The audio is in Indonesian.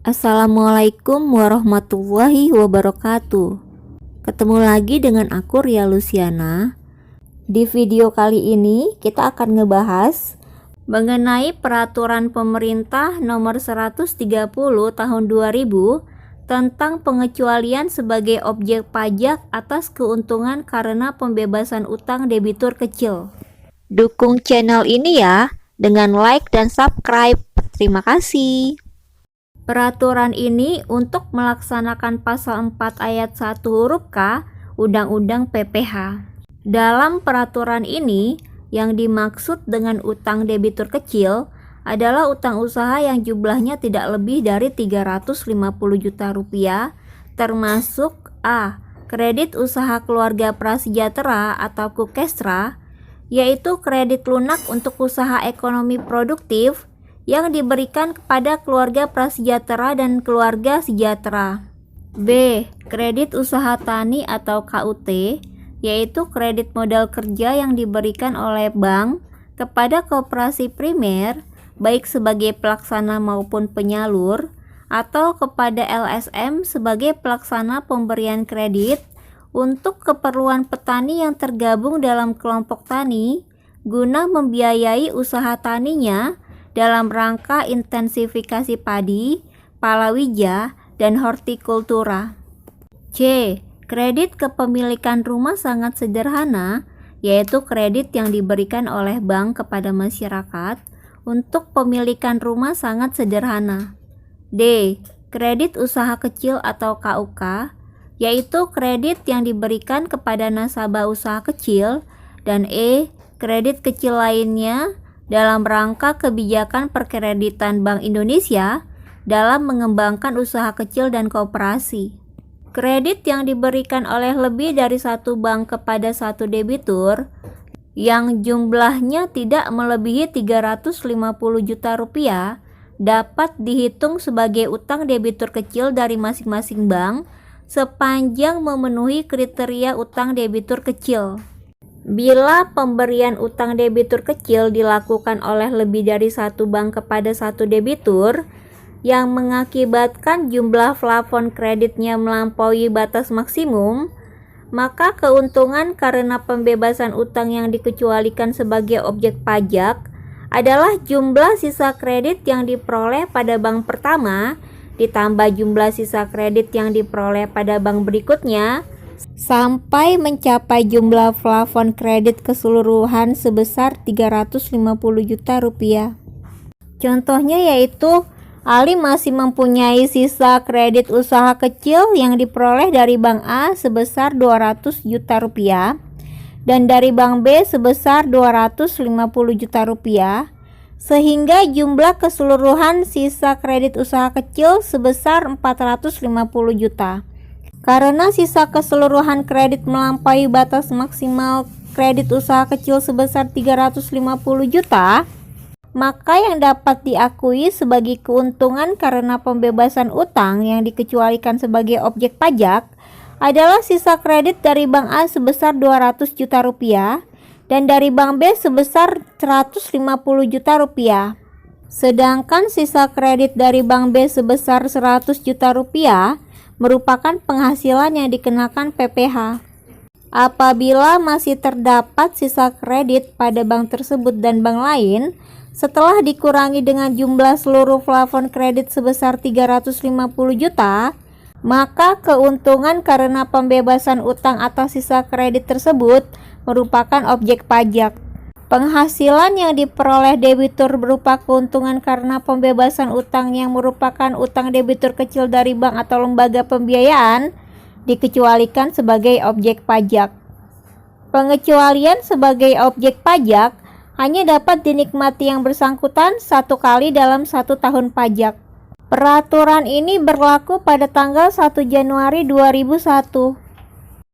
Assalamualaikum warahmatullahi wabarakatuh. Ketemu lagi dengan aku Ria Luciana. Di video kali ini kita akan ngebahas mengenai peraturan pemerintah nomor 130 tahun 2000 tentang pengecualian sebagai objek pajak atas keuntungan karena pembebasan utang debitur kecil. Dukung channel ini ya dengan like dan subscribe. Terima kasih. Peraturan ini untuk melaksanakan pasal 4 ayat 1 huruf K Undang-Undang PPH. Dalam peraturan ini, yang dimaksud dengan utang debitur kecil adalah utang usaha yang jumlahnya tidak lebih dari 350 juta rupiah, termasuk A. Kredit usaha keluarga prasejahtera atau KUKESRA, yaitu kredit lunak untuk usaha ekonomi produktif yang diberikan kepada keluarga prasejahtera dan keluarga sejahtera. B. Kredit usaha tani atau KUT, yaitu kredit modal kerja yang diberikan oleh bank kepada koperasi primer, baik sebagai pelaksana maupun penyalur, atau kepada LSM sebagai pelaksana pemberian kredit untuk keperluan petani yang tergabung dalam kelompok tani guna membiayai usaha taninya dalam rangka intensifikasi padi, palawija, dan hortikultura. C. Kredit kepemilikan rumah sangat sederhana, yaitu kredit yang diberikan oleh bank kepada masyarakat untuk pemilikan rumah sangat sederhana. D. Kredit usaha kecil atau KUK, yaitu kredit yang diberikan kepada nasabah usaha kecil. Dan E. Kredit kecil lainnya dalam rangka kebijakan perkreditan Bank Indonesia dalam mengembangkan usaha kecil dan koperasi. Kredit yang diberikan oleh lebih dari satu bank kepada satu debitur yang jumlahnya tidak melebihi 350 juta rupiah dapat dihitung sebagai utang debitur kecil dari masing-masing bank sepanjang memenuhi kriteria utang debitur kecil. Bila pemberian utang debitur kecil dilakukan oleh lebih dari satu bank kepada satu debitur yang mengakibatkan jumlah plafon kreditnya melampaui batas maksimum, maka keuntungan karena pembebasan utang yang dikecualikan sebagai objek pajak adalah jumlah sisa kredit yang diperoleh pada bank pertama ditambah jumlah sisa kredit yang diperoleh pada bank berikutnya sampai mencapai jumlah plafon kredit keseluruhan sebesar 350 juta rupiah. Contohnya yaitu Ali masih mempunyai sisa kredit usaha kecil yang diperoleh dari Bank A sebesar 200 juta rupiah dan dari Bank B sebesar 250 juta rupiah, sehingga jumlah keseluruhan sisa kredit usaha kecil sebesar 450 juta. Karena sisa keseluruhan kredit melampaui batas maksimal kredit usaha kecil sebesar 350 juta, maka yang dapat diakui sebagai keuntungan karena pembebasan utang yang dikecualikan sebagai objek pajak adalah sisa kredit dari Bank A sebesar 200 juta rupiah dan dari Bank B sebesar 150 juta rupiah. Sedangkan sisa kredit dari Bank B sebesar 100 juta rupiah merupakan penghasilan yang dikenakan PPH. Apabila masih terdapat sisa kredit pada bank tersebut dan bank lain, setelah dikurangi dengan jumlah seluruh plafon kredit sebesar 350 juta, maka keuntungan karena pembebasan utang atas sisa kredit tersebut merupakan objek pajak. Penghasilan yang diperoleh debitur berupa keuntungan karena pembebasan utang yang merupakan utang debitur kecil dari bank atau lembaga pembiayaan dikecualikan sebagai objek pajak. Pengecualian sebagai objek pajak hanya dapat dinikmati yang bersangkutan satu kali dalam 1 tahun pajak. Peraturan ini berlaku pada tanggal 1 Januari 2001.